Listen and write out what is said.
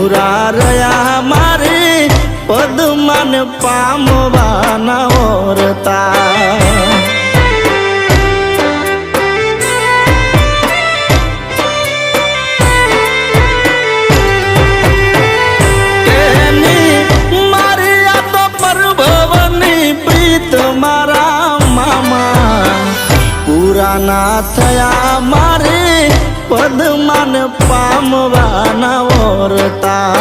અધૂરા રહ્યા મારે પદમાન પામવાના ઓરતા ના થયા મારે પદમાન પામવાના ઓરતા